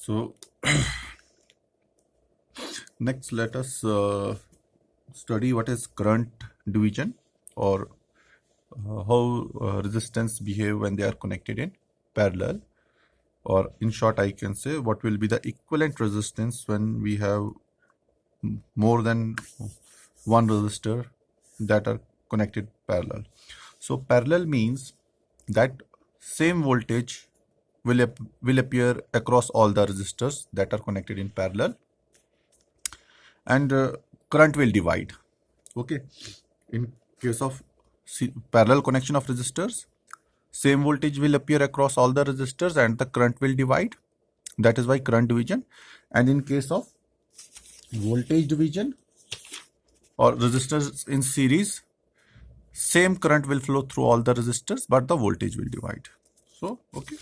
So next let us study what is current division, or how resistance behave when they are connected in parallel, or in short I can say what will be the equivalent resistance when we have more than one resistor that are connected parallel. So parallel means that same voltage will appear across all the resistors that are connected in parallel, and current will divide. Okay, in case of parallel connection of resistors, same voltage will appear across all the resistors and the current will divide. That is why current division. And in case of voltage division or resistors in series, same current will flow through all the resistors but the voltage will divide. So okay,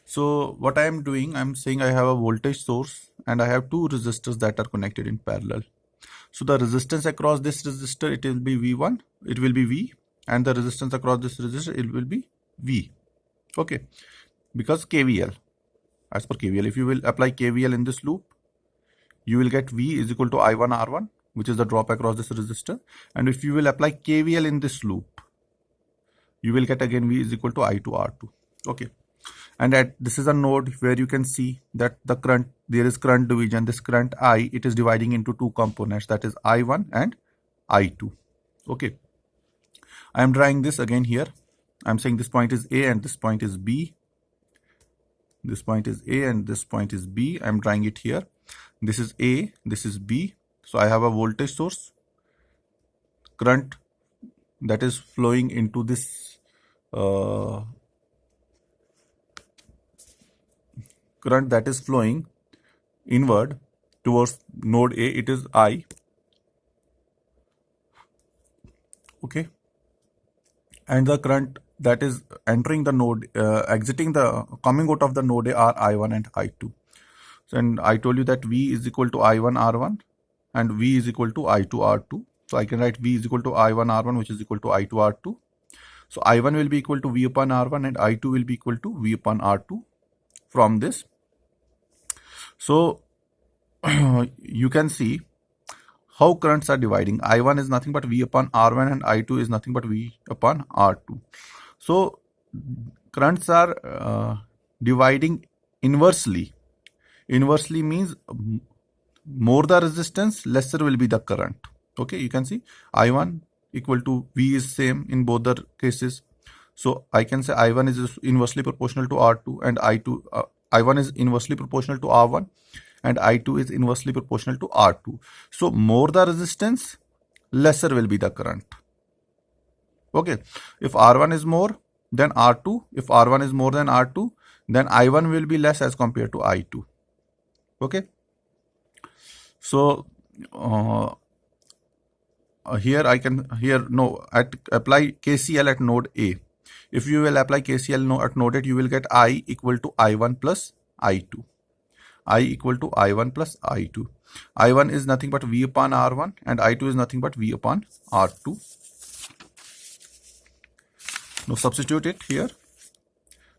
so what I am doing, I am saying I have a voltage source and I have two resistors that are connected in parallel. So the resistance across this resistor, it will be V1, it will be V, and the resistance across this resistor, it will be V. Okay, because KVL, as per KVL, if you will apply KVL in this loop, you will get V is equal to I1 R1, which is the drop across this resistor. And if you will apply KVL in this loop, you will get again V is equal to I2 R2. Okay. And this is a node where you can see that the current, there is current division. This current I, it is dividing into two components, that is I1 and I2. Okay, I am drawing this again here. I am saying this point is A and this point is B. This point is A and this point is B. I am drawing it here. This is A, this is B. So I have a voltage source, current that is flowing into this current that is flowing inward towards node A, it is I. Okay, and the current that is entering the node, coming out of the node A are I1 and I2. So, and I told you that V is equal to I1 R1 and V is equal to I2 R2. So I can write V is equal to I1 R1, which is equal to I2 R2. So I1 will be equal to V upon R1 and I2 will be equal to V upon R2 from this. So you can see how currents are dividing. I1 is nothing but V upon R1 and I2 is nothing but V upon R2. So currents are dividing inversely. Inversely means more the resistance, lesser will be the current. Okay, you can see I1 equal to V is same in both the cases. So I can say I1 is inversely proportional to R2 and I1 is inversely proportional to R1 and I2 is inversely proportional to R2. So more the resistance, lesser will be the current. Okay, if R1 is more than R2, if R1 is more than R2, then I1 will be less as compared to I2. Okay, so apply KCL at node A. If you will apply KCL at node A, you will get I equal to I1 plus I2. I equal to I1 plus I2. I1 is nothing but V upon R1 and I2 is nothing but V upon R2. Now substitute it here.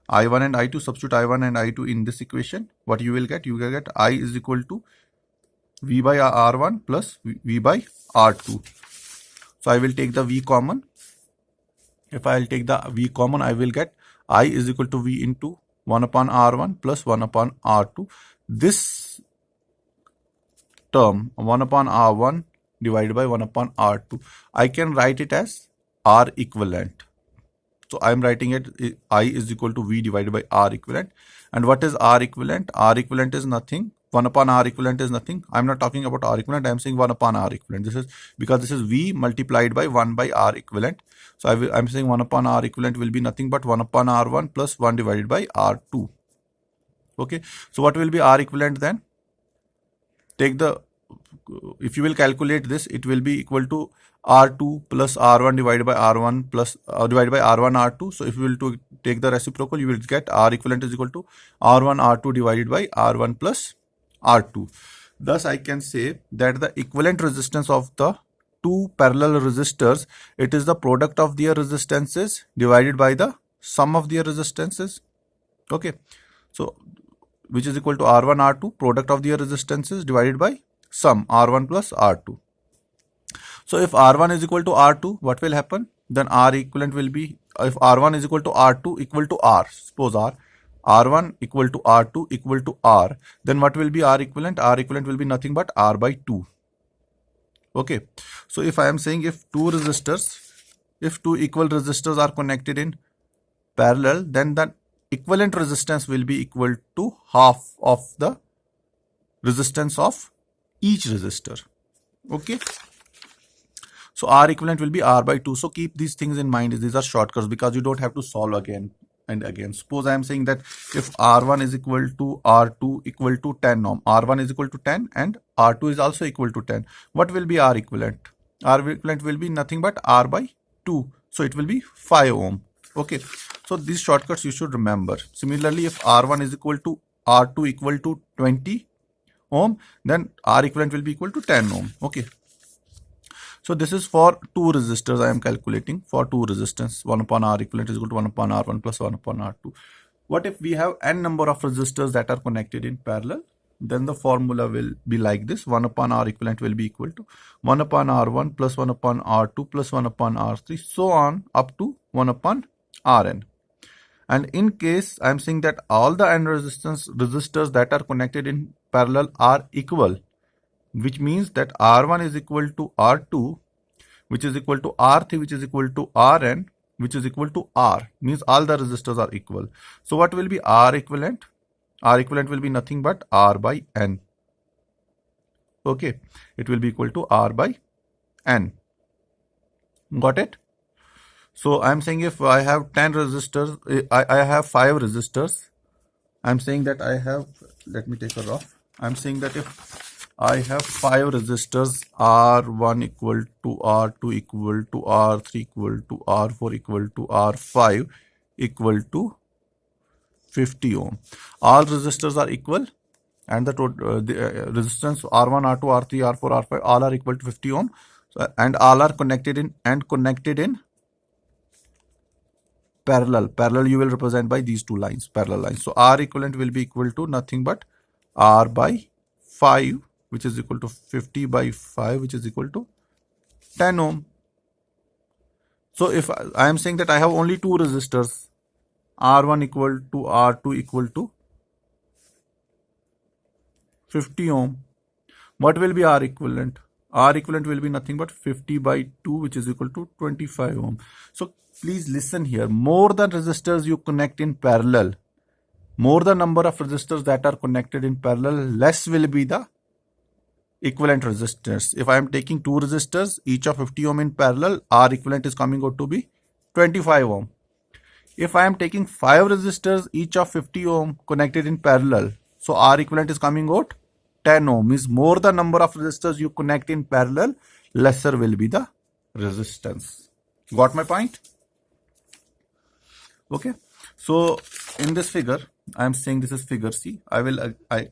I1 and I2, substitute I1 and I2 in this equation. What you will get? You will get I is equal to V by R1 plus V by R2. So I will take the V common. If I will take the V common, I will get I is equal to V into 1 upon R1 plus 1 upon R2. This term 1 upon R1 divided by 1 upon R2, I can write it as R equivalent. So I am writing it I is equal to V divided by R equivalent. And what is R equivalent? R equivalent is nothing. 1 upon R equivalent is nothing. I am not talking about R equivalent. I am saying 1 upon R equivalent. This is because this is V multiplied by 1 by R equivalent. So I am saying 1 upon R equivalent will be nothing but 1 upon R1 plus 1 divided by R2. Okay. So what will be R equivalent then? If you will calculate this, it will be equal to R2 plus R1 divided by R1 plus divided by R1 R2. So if you will take the reciprocal, you will get R equivalent is equal to R1 R2 divided by R1 plus R2. Thus I can say that the equivalent resistance of the two parallel resistors, it is the product of their resistances divided by the sum of their resistances. Okay, so which is equal to R1 R2, product of their resistances divided by sum R1 plus R2. So if R1 is equal to R2, what will happen? Then R equivalent will be, if R1 is equal to R2 equal to R, suppose R1 equal to R2 equal to R, then what will be R equivalent? R equivalent will be nothing but R by 2. Okay. So if I am saying if two equal resistors are connected in parallel, then the equivalent resistance will be equal to half of the resistance of each resistor. Okay. So R equivalent will be R by 2. So keep these things in mind. These are shortcuts because you don't have to solve again and again. Suppose I am saying that if R1 is equal to R2 equal to 10 ohm, R1 is equal to 10 and R2 is also equal to 10. What will be R equivalent? R equivalent will be nothing but R by 2. So it will be 5 ohm. Okay. So these shortcuts you should remember. Similarly, if R1 is equal to R2 equal to 20 ohm, then R equivalent will be equal to 10 ohm. Okay. So this is for two resistors I am calculating for two resistance. 1 upon R equivalent is equal to 1 upon R1 plus 1 upon R2. What if we have n number of resistors that are connected in parallel? Then the formula will be like this. 1 upon R equivalent will be equal to 1 upon R1 plus 1 upon R2 plus 1 upon R3, so on up to 1 upon Rn. And in case I am saying that all the n resistors that are connected in parallel are equal, which means that R1 is equal to R2, which is equal to R3, which is equal to Rn, which is equal to R, means all the resistors are equal. So what will be R equivalent? R equivalent will be nothing but R by N. Okay, it will be equal to R by N. Got it? So I am saying if I have 10 resistors, I have 5 resistors. I am saying that I have, let me take a rough. I am saying that if I have 5 resistors, R1 equal to R2 equal to R3 equal to R4 equal to R5 equal to 50 ohm. All resistors are equal and the total resistance R1, R2, R3, R4, R5 all are equal to 50 ohm. So, and all are connected in parallel. Parallel you will represent by these two lines, parallel lines. So R equivalent will be equal to nothing but R by 5, which is equal to 50 by 5, which is equal to 10 ohm. So if I am saying that I have only two resistors, R1 equal to R2 equal to 50 ohm, what will be R equivalent? R equivalent will be nothing but 50 by 2, which is equal to 25 ohm. So please listen here. More the resistors you connect in parallel, more the number of resistors that are connected in parallel, less will be the equivalent resistors. If I am taking two resistors, each of 50 ohm in parallel, R equivalent is coming out to be 25 ohm. If I am taking 5 resistors, each of 50 ohm connected in parallel, so R equivalent is coming out 10 ohm. Means more the number of resistors you connect in parallel, lesser will be the resistance. Got my point? Okay. So in this figure, I am saying this is figure C. I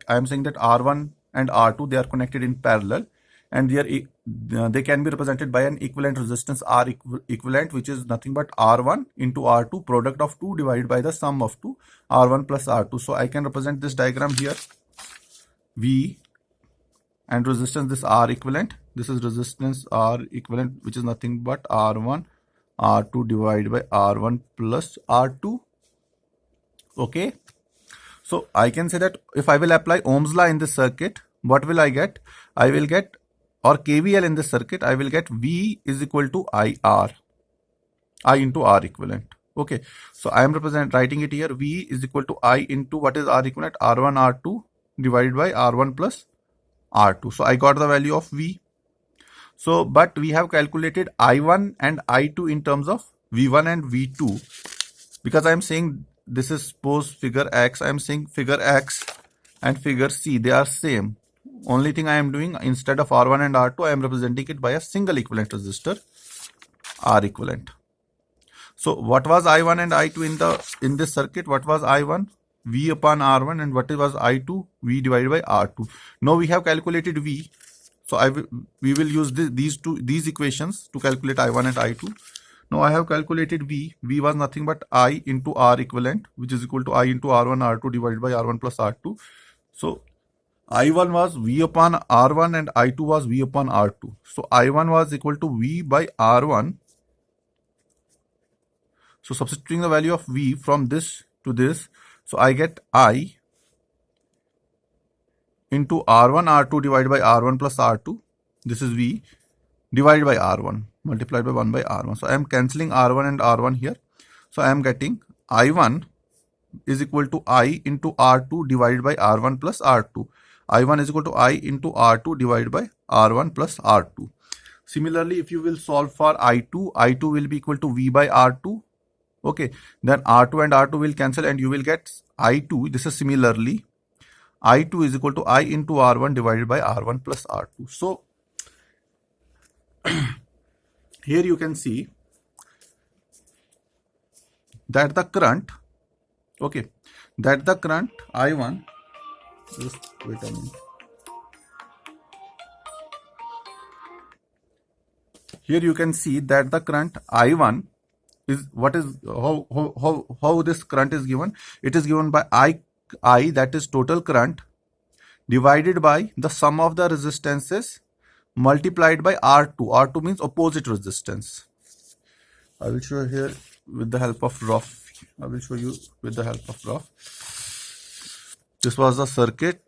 am saying that R1 and R2, they are connected in parallel and they can be represented by an equivalent resistance R equivalent, which is nothing but R1 into R2, product of 2 divided by the sum of 2, R1 plus R2. So I can represent this diagram here, V and resistance, this R equivalent. This is resistance R equivalent, which is nothing but R1, R2 divided by R1 plus R2. Okay. So I can say that if I will apply Ohm's law in this circuit, what will I get? I will get, or KVL in this circuit, I will get V is equal to IR, I into R equivalent. Okay. So I am writing it here. V is equal to I into what is R equivalent? R1, R2 divided by R1 plus R2. So I got the value of V. So, but we have calculated I1 and I2 in terms of V1 and V2, because I am saying this is suppose figure X. I am saying figure X and figure C, they are same. Only thing I am doing, instead of R1 and R2, I am representing it by a single equivalent resistor, R equivalent. So what was I1 and I2 in this circuit? What was I1? V upon R1, and what was I2? V divided by R2. Now we have calculated V. So we will use these equations to calculate I1 and I2. Now I have calculated V. V was nothing but I into R equivalent, which is equal to I into R1 R2 divided by R1 plus R2. So I1 was V upon R1 and I2 was V upon R2. So I1 was equal to V by R1. So substituting the value of V from this to this, so I get I into R1 R2 divided by R1 plus R2. This is V divided by R1 multiplied by 1 by R1. So I am cancelling R1 and R1 here. So I am getting I1 is equal to I into R2 divided by R1 plus R2. I1 is equal to I into R2 divided by R1 plus R2. Similarly, if you will solve for I2, I2 will be equal to V by R2. Okay, then R2 and R2 will cancel and you will get I2. This is similarly I2 is equal to I into R1 divided by R1 plus R2. So here you can see that the current, okay, that the current I1, just wait a minute. Here you can see that the current I1 is what is how this current is given. It is given by I, that is total current, divided by the sum of the resistances multiplied by R2. R2 means opposite resistance. I will show here with the help of rough. I will show you with the help of rough. This was the circuit.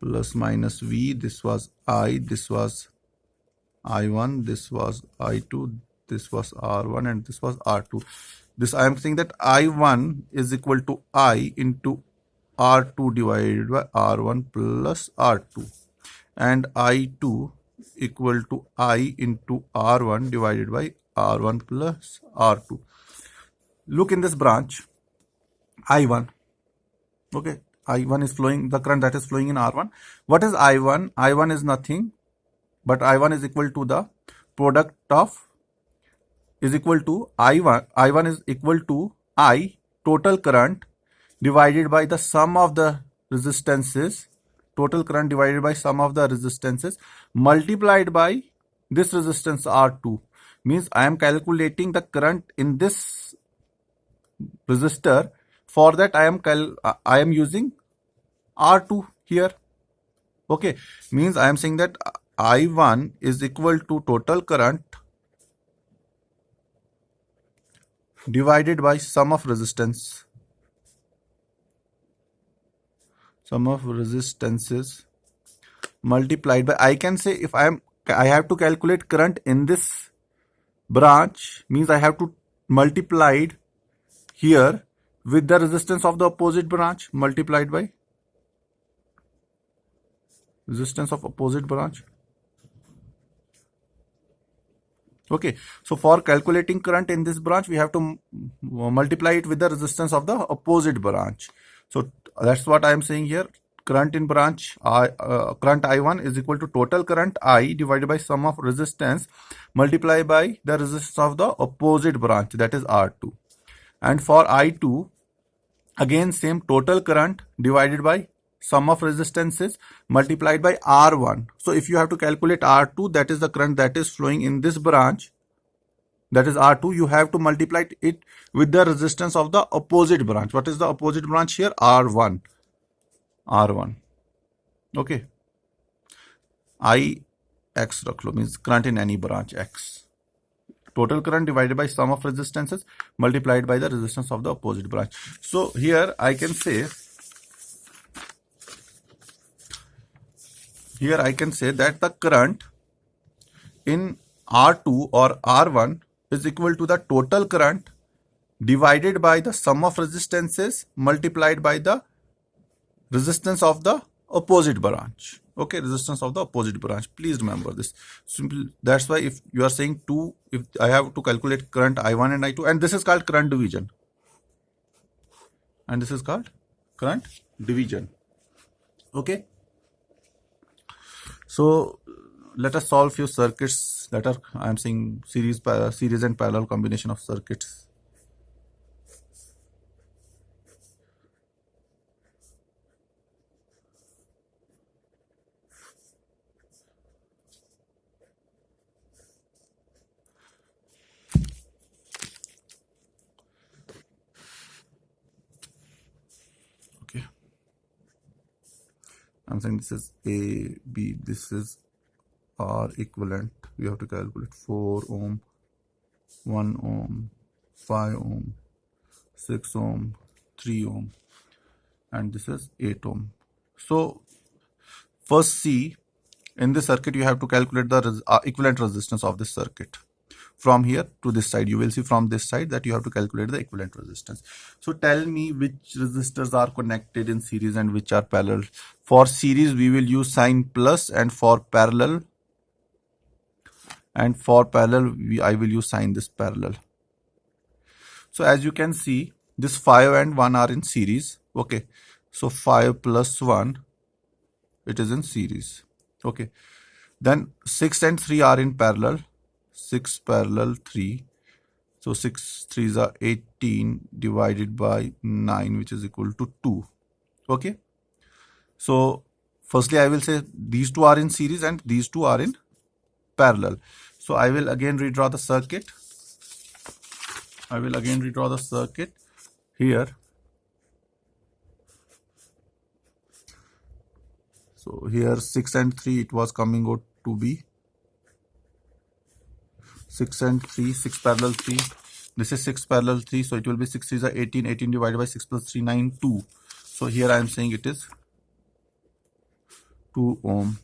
Plus minus V, this was I, this was I1, this was I2, this was R1 and this was R2. This I am saying that I1 is equal to I into R2 divided by R1 plus R2 and I2 equal to I into R1 divided by R1 plus R2. Look in this branch, I1, okay, I1 is flowing, the current that is flowing in R1. What is I1? I1 is nothing but I1 is equal to the product of, is equal to I1 is equal to I total current divided by the sum of the resistances, total current divided by sum of the resistances multiplied by this resistance R2. Means I am calculating the current in this resistor. For that I am using R2 here. Okay, means I am saying that I1 is equal to total current divided by sum of resistance, sum of resistances multiplied by, I can say if I have to calculate current in this branch, means I have to multiply it here with the resistance of the opposite branch multiplied by resistance of opposite branch. Okay, so for calculating current in this branch, we have to multiply it with the resistance of the opposite branch. So that's what I am saying here. Current in branch current I1 is equal to total current I divided by sum of resistance multiplied by the resistance of the opposite branch, that is R2. And for I2, again same, total current divided by sum of resistances multiplied by R1. So if you have to calculate R2, that is the current that is flowing in this branch, that is R2, you have to multiply it with the resistance of the opposite branch. What is the opposite branch here? R1. R1. Okay. I X rakh lo, means current in any branch X. Total current divided by sum of resistances multiplied by the resistance of the opposite branch. So here I can say, that the current in R2 or R1 is equal to the total current divided by the sum of resistances multiplied by the resistance of the opposite branch. Okay, resistance of the opposite branch. Please remember this. Simple. That's why if you are saying if I have to calculate current I1 and I2, and this is called current division. And this is called current division. Okay. So let us solve few circuits that are, I am saying, series and parallel combination of circuits. I'm saying this is A, B, this is R equivalent. We have to calculate 4 ohm, 1 ohm, 5 ohm, 6 ohm, 3 ohm, and this is 8 ohm. So first see, in this circuit you have to calculate the equivalent resistance of this circuit. From here to this side, you will see from this side that you have to calculate the equivalent resistance. So tell me which resistors are connected in series and which are parallel. For series we will use sign plus, and for parallel I will use sign this parallel. So as you can see, this 5 and 1 are in series. Okay, so 5 plus 1, it is in series. Okay, then 6 and 3 are in parallel. 6 parallel 3. So 6 3s are 18 divided by 9, which is equal to 2. Okay. So firstly, I will say these two are in series and these two are in parallel. So I will again redraw the circuit. Here. So here 6 and 3, it was coming out to be 6 and 3, 6 parallel 3. This is 6 parallel 3, so it will be 6 3s are 18, 18 divided by 6 plus 3, 9, 2. So here I am saying it is 2 ohm.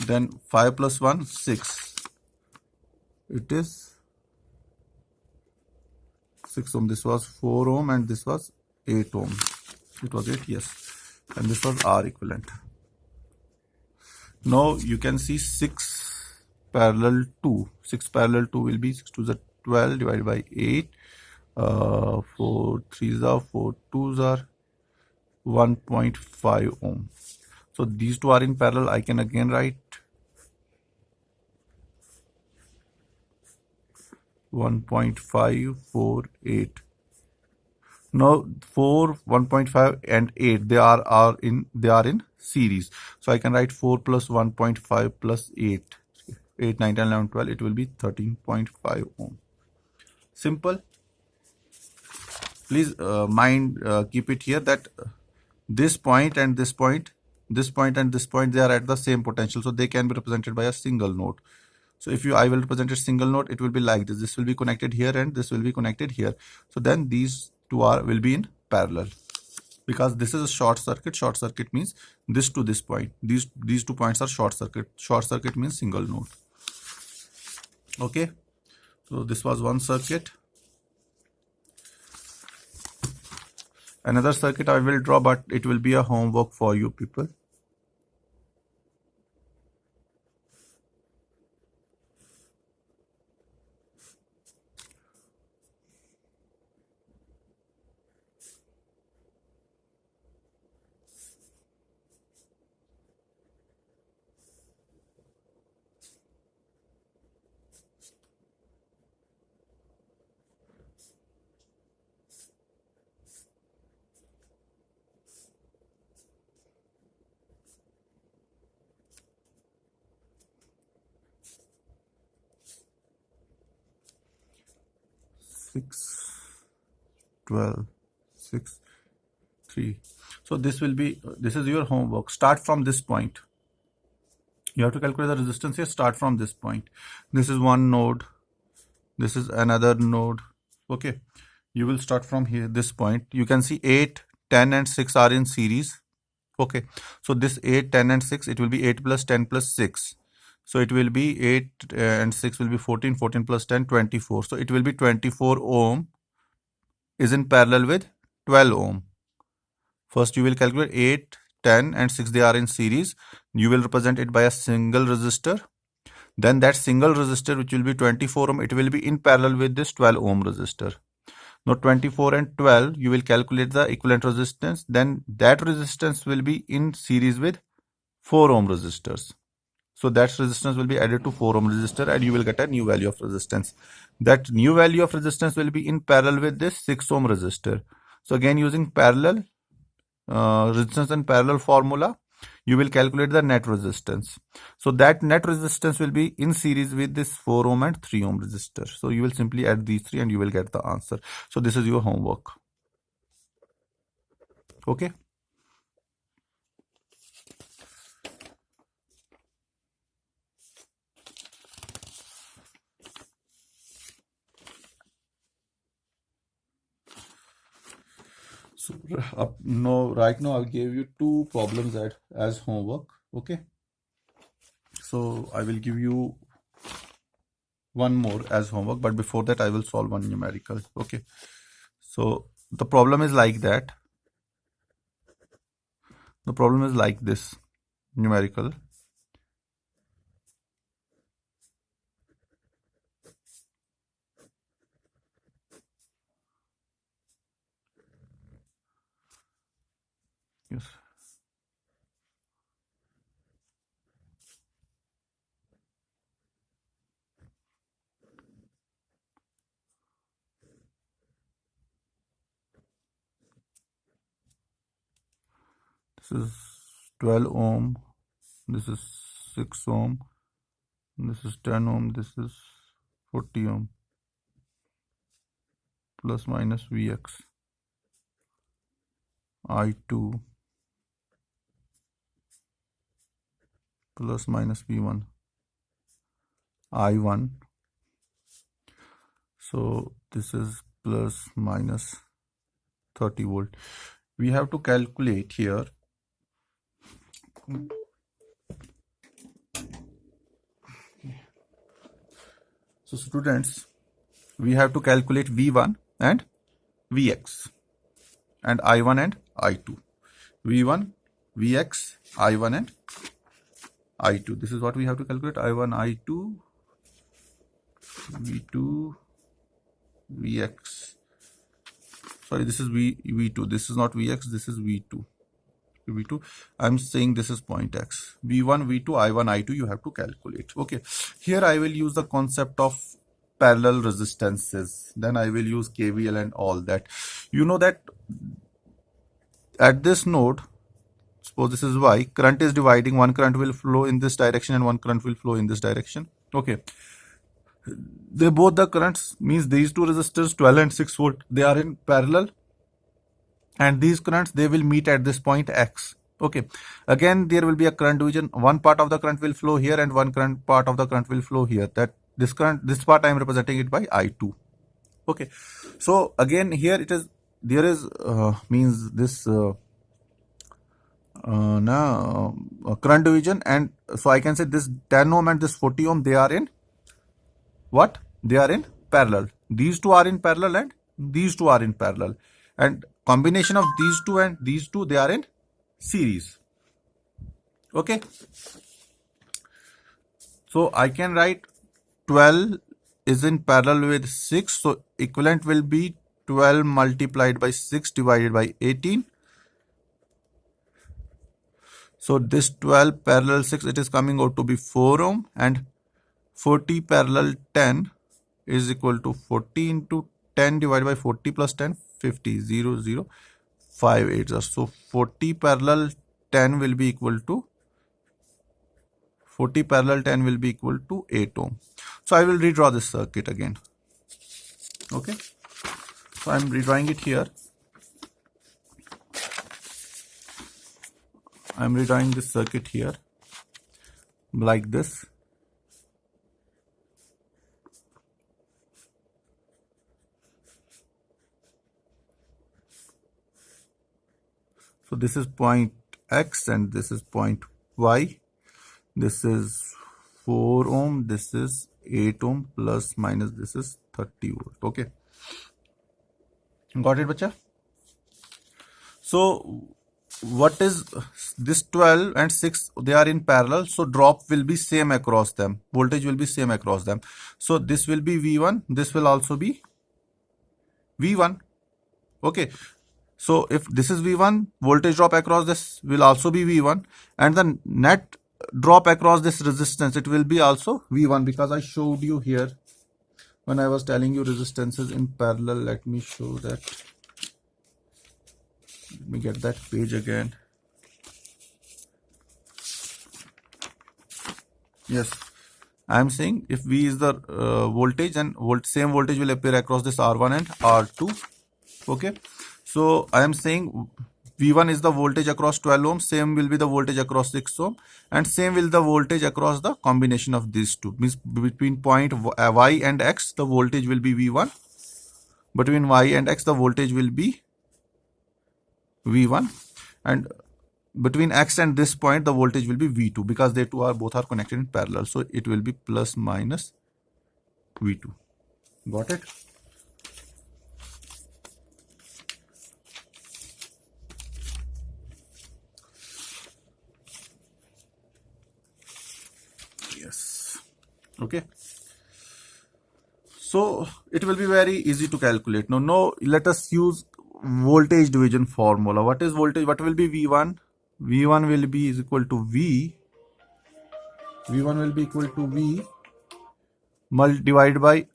Then 5 plus 1, 6. It is 6 ohm. This was 4 ohm and this was 8 ohm. It was 8, yes. And this was R equivalent. Now you can see 6 parallel 2. 6 parallel 2 will be 6 to the 12 divided by 8. 4 3s are 4 2s are 1.5 ohm. So these two are in parallel. I can again write 1.548. Now 4, 1.5 and 8, they are in series. So I can write 4 plus 1.5 plus 8. 8, 9, 10, 11, 12. It will be 13.5 ohm. Simple. Please keep it here that this point and this point, this point and this point, they are at the same potential. So they can be represented by a single node. So if I will represent a single node, it will be like this. This will be connected here and this will be connected here. So then these two will be in parallel. Because this is a short circuit. Short circuit means this to this point. These 2 points are short circuit. Short circuit means single node. Okay. So this was one circuit. Another circuit I will draw, but it will be a homework for you people. Six, 12, 6, 3. So this is your homework. Start from this point. You have to calculate the resistance here. Start from this point. This is one node. This is another node. Okay. You will start from here, this point. You can see 8, 10 and 6 are in series. Okay. So this 8, 10 and 6, it will be 8 plus 10 plus 6. So it will be 8 and 6 will be 14, 14 plus 10, 24. So it will be 24 ohm is in parallel with 12 ohm. First you will calculate 8, 10 and 6, they are in series. You will represent it by a single resistor. Then that single resistor, which will be 24 ohm, it will be in parallel with this 12 ohm resistor. Now 24 and 12, you will calculate the equivalent resistance. Then that resistance will be in series with 4 ohm resistors. So that resistance will be added to 4 ohm resistor and you will get a new value of resistance. That new value of resistance will be in parallel with this 6 ohm resistor. So again, using parallel resistance and parallel formula, you will calculate the net resistance. So that net resistance will be in series with this 4 ohm and 3 ohm resistor. So you will simply add these three and you will get the answer. So this is your homework. Okay. So no, right now I gave you two problems as homework. Okay. So I will give you one more as homework, but before that I will solve one numerical. Okay. So the problem is like that. The problem is like this numerical. Yes. This is 12 ohm. This is 6 ohm. This is 10 ohm. This is 40 ohm. Plus minus Vx. I2 plus minus V1. I1. So this is plus minus 30 volt. We have to calculate here. So students, we have to calculate V1 and Vx and I1 and I2. V1, Vx, I1 and I2. This is what we have to calculate. I1, I2, V2, Vx. Sorry, this is V2. This is not Vx. This is V2. V2. I'm saying this is point X. V1, V2, I1, I2 you have to calculate. Okay. Here I will use the concept of parallel resistances. Then I will use KVL and all that. You know that at this node, suppose this is Y, current is dividing. One current will flow in this direction and one current will flow in this direction. Okay. Both the currents means these two resistors 12 and 6 volt, they are in parallel, and these currents they will meet at this point X. Okay, again there will be a current division. One part of the current will flow here and one current part of the current will flow here. That this current, this part I am representing it by I2. Okay, so again here it is, there is means this current division, and so I can say this 10 ohm and this 40 ohm they are in what? They are in parallel. These two are in parallel and these two are in parallel, and combination of these two and these two they are in series. Okay, so I can write 12 is in parallel with 6, so equivalent will be 12 multiplied by 6 divided by 18. So this 12 parallel 6, it is coming out to be 4 ohm, and 40 parallel 10 is equal to 40 into 10 divided by 40 plus 10, 50, 0, 0, 5, 8. So 40 parallel 10 will be equal to 40 parallel 10 will be equal to 8 ohm. So I will redraw this circuit again. Okay, so I am redrawing it here. I am redrawing this circuit here like this. So this is point X and this is point Y. This is 4 ohm, this is 8 ohm, plus minus this is 30 volt. Okay, got it, bacha? So what is this 12 and 6, they are in parallel, so drop will be same across them, voltage will be same across them. So this will be V1, this will also be V1. Okay, so if this is V1, voltage drop across this will also be V1, and the net drop across this resistance, it will be also V1, because I showed you here when I was telling you resistances in parallel. Let me show that. Let me get that page again. Yes, I am saying if V is the voltage, and same voltage will appear across this R1 and R2. Okay, so I am saying V1 is the voltage across 12 ohm, same will be the voltage across 6 ohm, and same will the voltage across the combination of these two. Means between point Y and X, the voltage will be V1. Between Y and X, the voltage will be V1, and between X and this point the voltage will be V2 because they two are both are connected in parallel. So it will be plus minus V2. Got it? Yes. Okay. So it will be very easy to calculate. Now let us use voltage division formula. What is voltage? What will be V1? V1 will be is equal to V. V1 will be equal to V divided by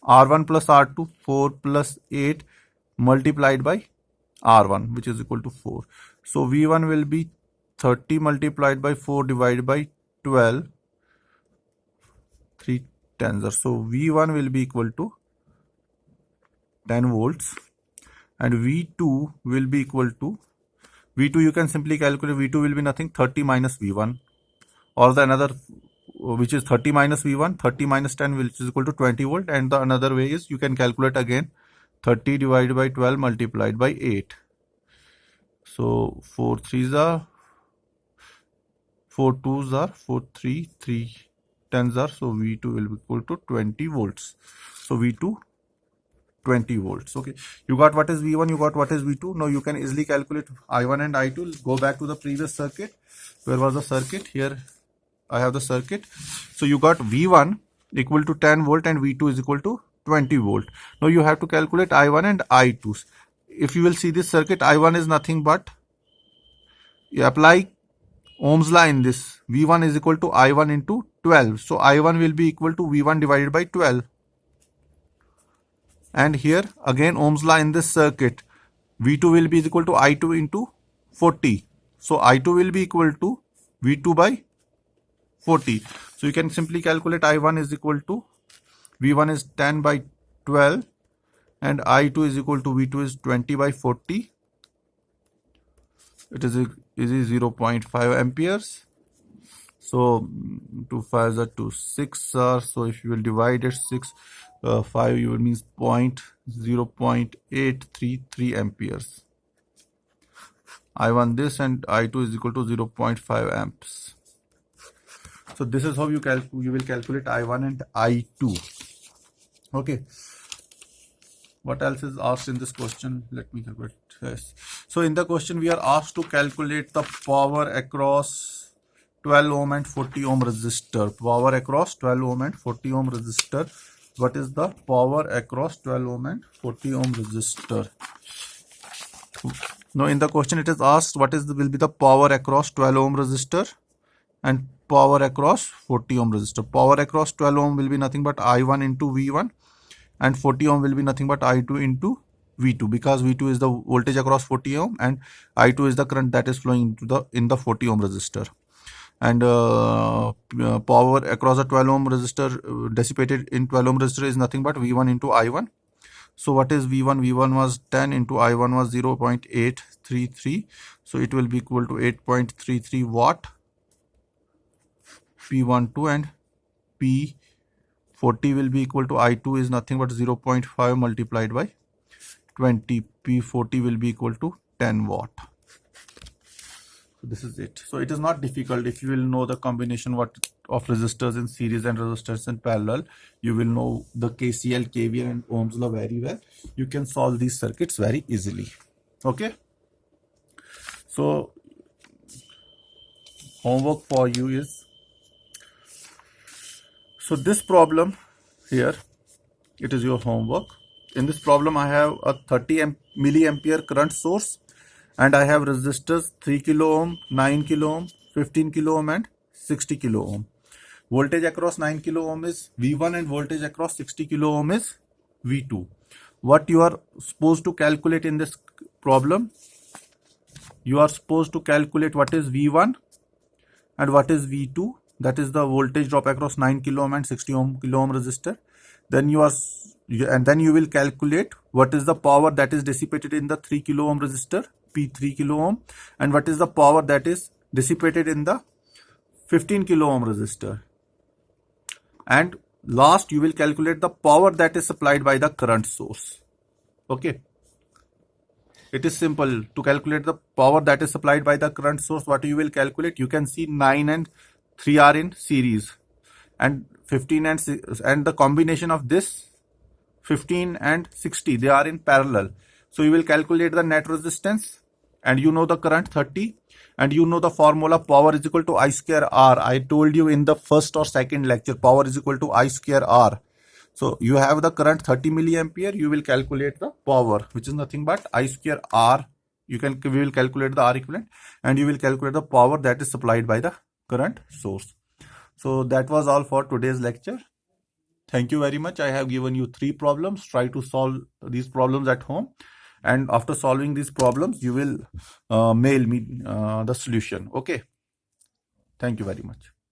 R1 plus R2, 4 plus 8 multiplied by R1, which is equal to 4. So V1 will be 30 multiplied by 4 divided by 12. 3 tens are. So V1 will be equal to 10 volts and V2 will be equal to, V2 you can simply calculate, V2 will be nothing, 30 minus V1, or the another which is 30 minus V1, 30 minus 10 which is equal to 20 volt, and the another way is you can calculate again 30 divided by 12 multiplied by 8. So 4 3s are 4 2s are 4 3 3 10s are, so V2 will be equal to 20 volts. So V2 20 volts. Okay, you got what is V1, you got what is V2. Now you can easily calculate I1 and I2. Go back to the previous circuit. Where was the circuit? Here I have the circuit. So you got V1 equal to 10 volt and V2 is equal to 20 volt. Now you have to calculate I1 and I2. If you will see this circuit, I1 is nothing but, you apply Ohm's law in this. V1 is equal to I1 into 12. So I1 will be equal to V1 divided by 12. And here again Ohm's law in this circuit. V2 will be equal to I2 into 40. So I2 will be equal to V2 by 40. So you can simply calculate I1 is equal to, V1 is 10 by 12 and I2 is equal to V2 is 20 by 40. It is 0.5 amperes. So 2 5s are 2 6 are, so if you will divide it 6 5, you will means 0.833 amperes. I1 this and I2 is equal to 0.5 amps. So this is how you will calculate I1 and I2. Okay. What else is asked in this question? Let me calculate. Yes. So in the question we are asked to calculate the power across 12 ohm and 40 ohm resistor. Power across 12 ohm and 40 ohm resistor. What is the power across 12 ohm and 40 ohm resistor? Now in the question it is asked what is will be the power across 12 ohm resistor and power across 40 ohm resistor. Power across 12 ohm will be nothing but I1 into V1 and 40 ohm will be nothing but I2 into V2, because V2 is the voltage across 40 ohm and I2 is the current that is flowing into in the 40 ohm resistor. And power across a 12 ohm resistor dissipated in 12 ohm resistor is nothing but V1 into I1. So what is V1? V1 was 10 into I1 was 0.833. So it will be equal to 8.33 watt. P12 and P40 will be equal to I2 is nothing but 0.5 multiplied by 20. P40 will be equal to 10 watt. So this is it. So it is not difficult. If you will know the combination of resistors in series and resistors in parallel, you will know the KCL, KVL and Ohm's law very well. You can solve these circuits very easily. Okay. So homework for you is, so this problem here, it is your homework. In this problem I have a 30 milliampere current source and I have resistors 3 kilo ohm, 9 kilo ohm, 15 kilo ohm and 60 kilo ohm. Voltage across 9 kilo ohm is V1 and voltage across 60 kilo ohm is V2. What you are supposed to calculate in this problem? You are supposed to calculate what is V1 and what is V2. That is the voltage drop across 9 kilo ohm and 60 kilo ohm resistor. Then you will calculate what is the power that is dissipated in the 3 kilo ohm resistor, P3 kilo ohm, and what is the power that is dissipated in the 15 kilo ohm resistor. And last you will calculate the power that is supplied by the current source. Okay. It is simple. To calculate the power that is supplied by the current source, what you will calculate? You can see 9 and 3 are in series, and 15 and and the combination of this 15 and 60, they are in parallel. So you will calculate the net resistance, and you know the current 30, and you know the formula power is equal to I square R. I told you in the first or second lecture, power is equal to I square R. So you have the current 30 milliampere, you will calculate the power, which is nothing but I square R. We will calculate the R equivalent, and you will calculate the power that is supplied by the current source. So that was all for today's lecture. Thank you very much. I have given you 3 problems. Try to solve these problems at home, and after solving these problems, you will mail me the solution. Okay. Thank you very much.